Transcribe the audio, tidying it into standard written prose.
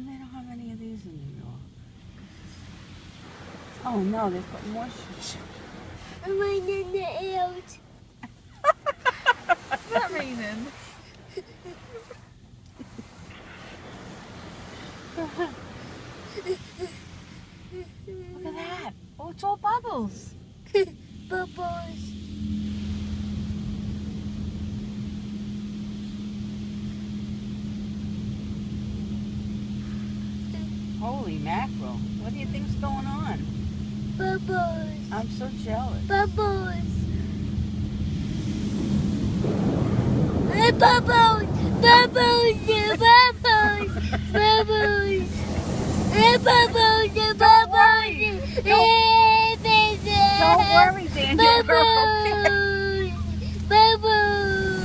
come they don't have any of these in New York? Oh no, they put more shit. I'm in the out. It's not raining. Look at that. Oh, it's all bubbles. Bubbles. Holy mackerel. What do you think's going on? Bubbles. I'm so jealous. Bubbles. Bubbles. Bubbles. Bubbles. Bubbles. Bubbles. Bubbles. Don't worry, Daniel. Bubbles. Bubbles.